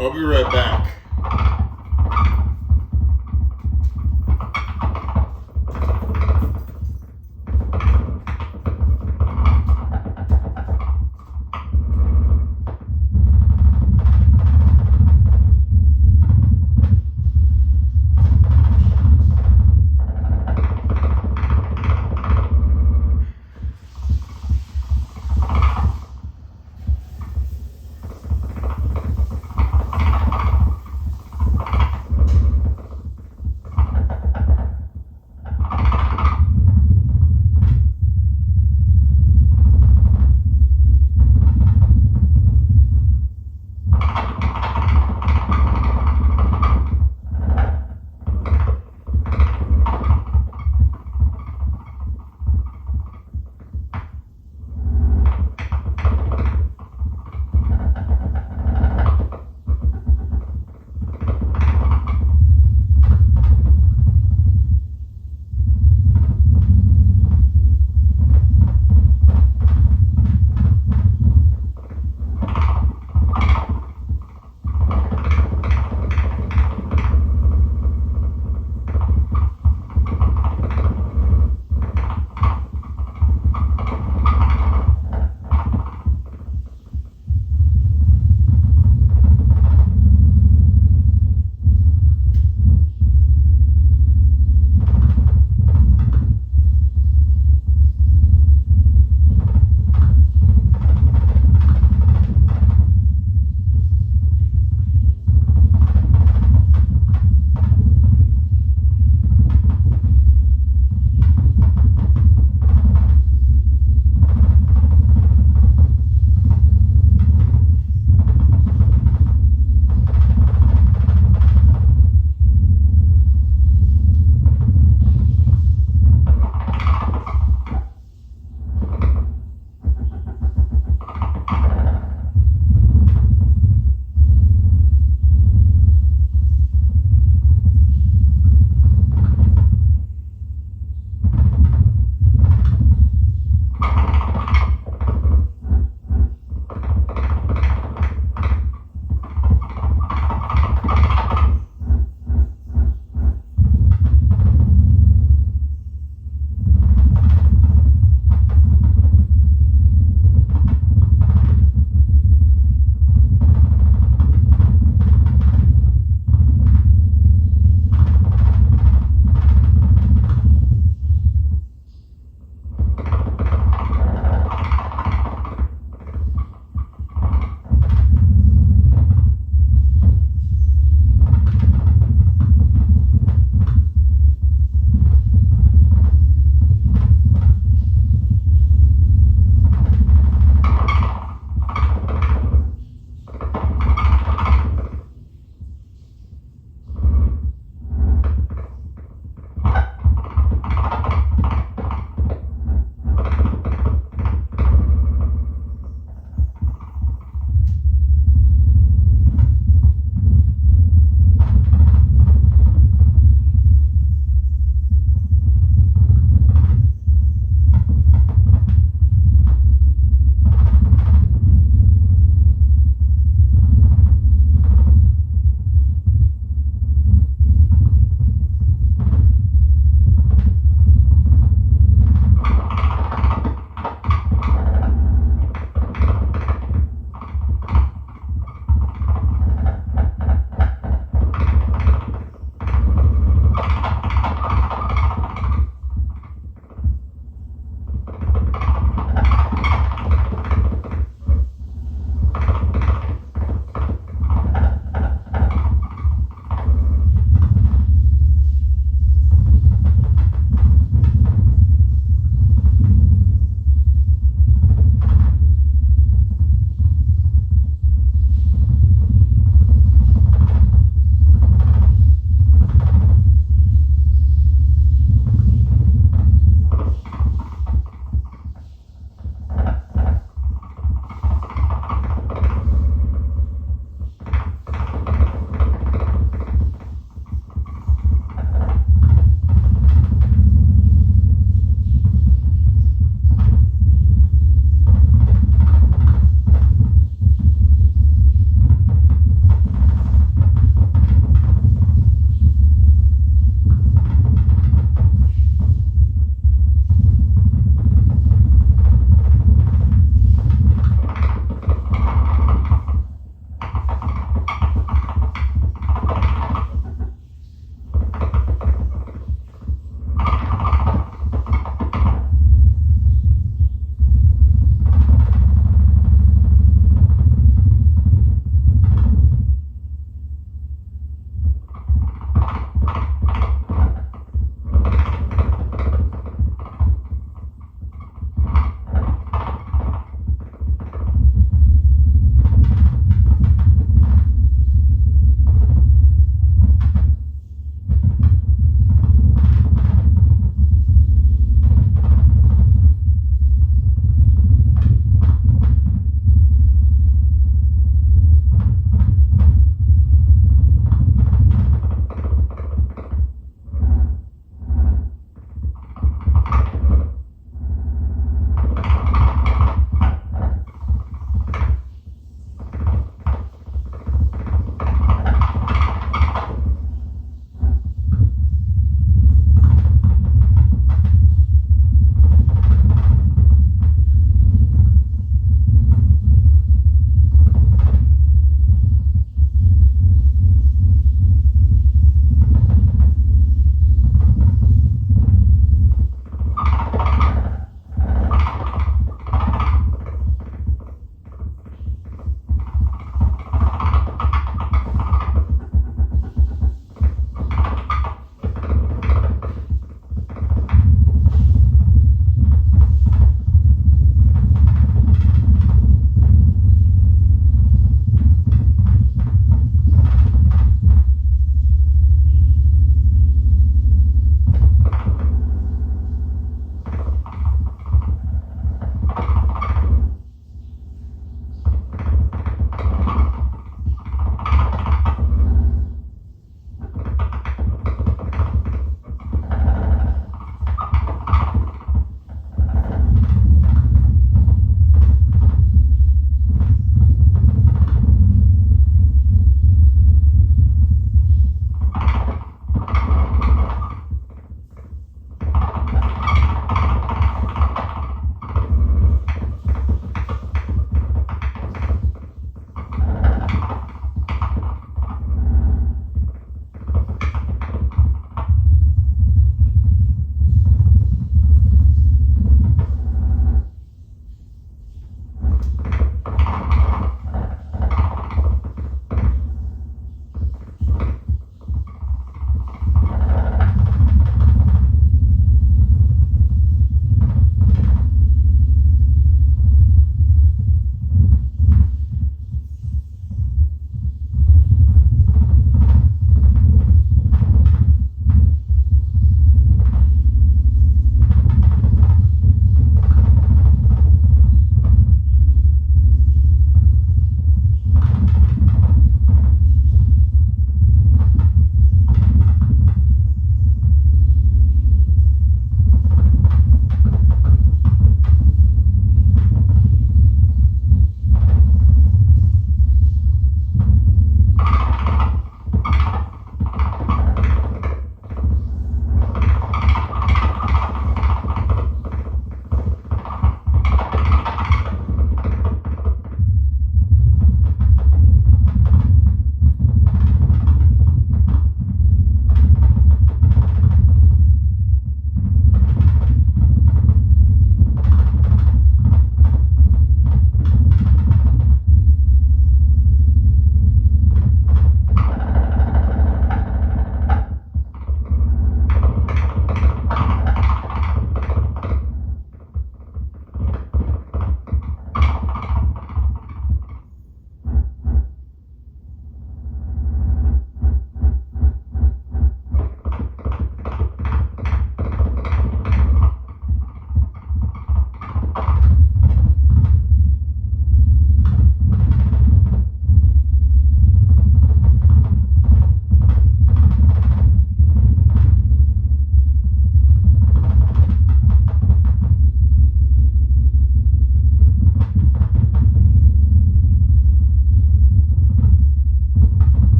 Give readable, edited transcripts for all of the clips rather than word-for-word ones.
I'll be right back.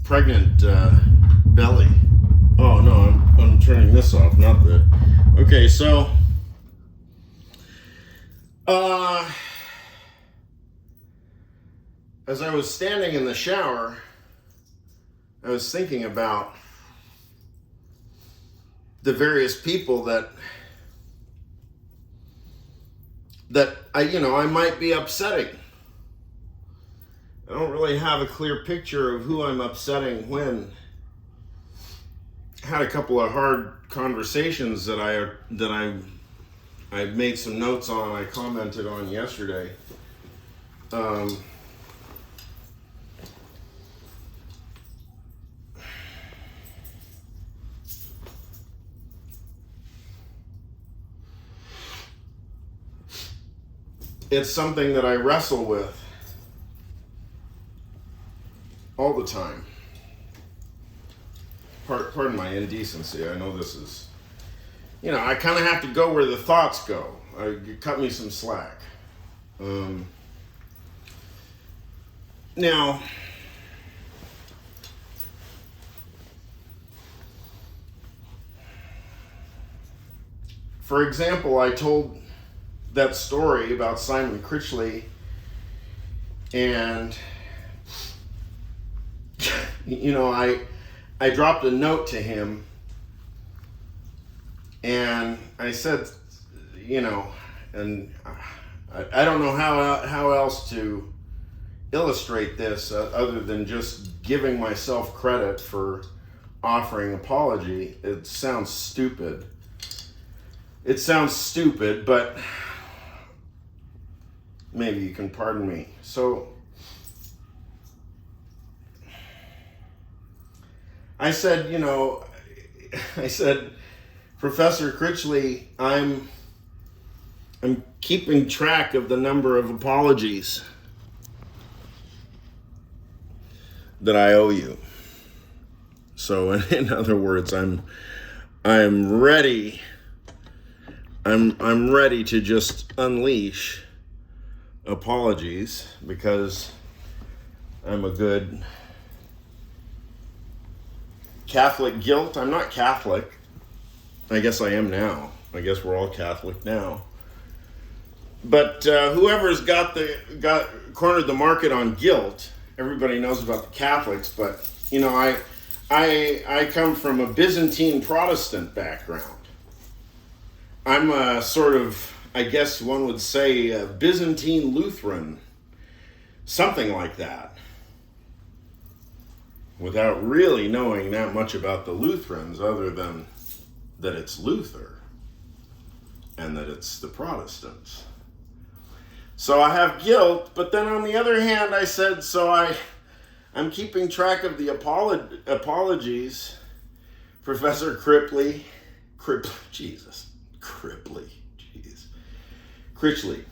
pregnant belly. Oh no, I'm turning this off, not the. Okay, so as I was standing in the shower, I was thinking about the various people that I might be upsetting. I don't really have a clear picture of who I'm upsetting when. I had a couple of hard conversations that I made some notes on. I commented on yesterday. It's something that I wrestle with all the time. Pardon my indecency. I know this is, I kind of have to go where the thoughts go. Cut me some slack. Now, for example, I told that story about Simon Critchley, and I dropped a note to him, and I said, and I don't know how else to illustrate this other than just giving myself credit for offering apology. It sounds stupid. But maybe you can pardon me. So I said, Professor Critchley, I'm keeping track of the number of apologies that I owe you. So in other words, I'm ready. I'm ready to just unleash apologies because I'm a good Catholic guilt. I'm not Catholic. I guess I am now. I guess we're all Catholic now. But whoever's got cornered the market on guilt, everybody knows about the Catholics. But I come from a Byzantine Protestant background. I'm a sort of, I guess one would say, a Byzantine Lutheran, something like that. Without really knowing that much about the Lutherans, other than that it's Luther and that it's the Protestants. So I have guilt, but then on the other hand, I said, I'm keeping track of the apologies. Professor Critchley, Critchley.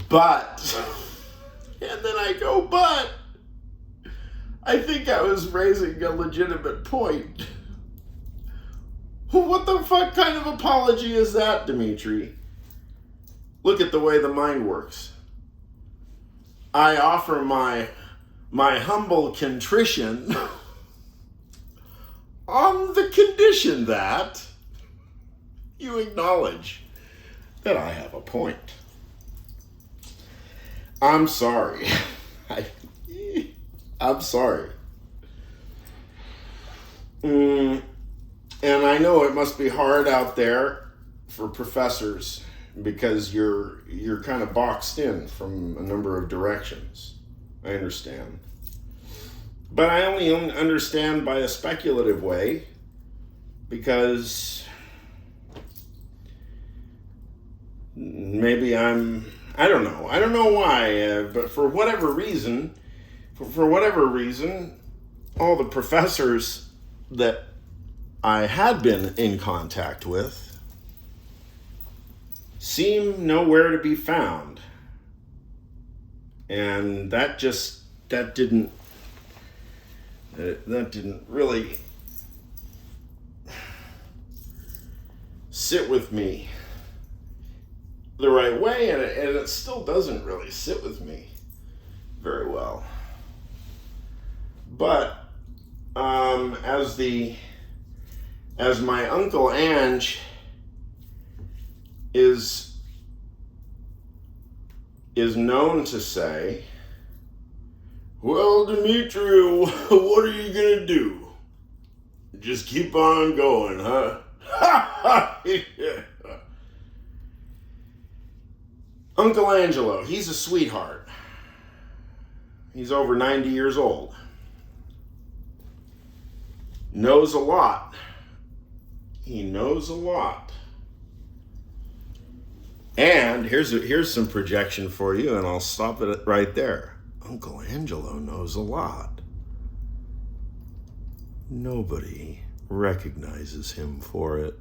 But, and then I go, but, I think I was raising a legitimate point. What the fuck kind of apology is that, Dimitri? Look at the way the mind works. I offer my humble contrition on the condition that you acknowledge that I have a point. I'm sorry. I'm sorry. And I know it must be hard out there for professors because you're kind of boxed in from a number of directions. I understand. But I only understand by a speculative way because maybe I don't know why, but for whatever reason, all the professors that I had been in contact with seem nowhere to be found. And that didn't really sit with me the right way, and it still doesn't really sit with me very well. But as my Uncle Ange is known to say, well, Dimitri, what are you gonna do? Just keep on going, huh? Yeah. Uncle Angelo, he's a sweetheart. He's over 90 years old. Knows a lot. He knows a lot. And here's some projection for you, and I'll stop it right there. Uncle Angelo knows a lot. Nobody recognizes him for it.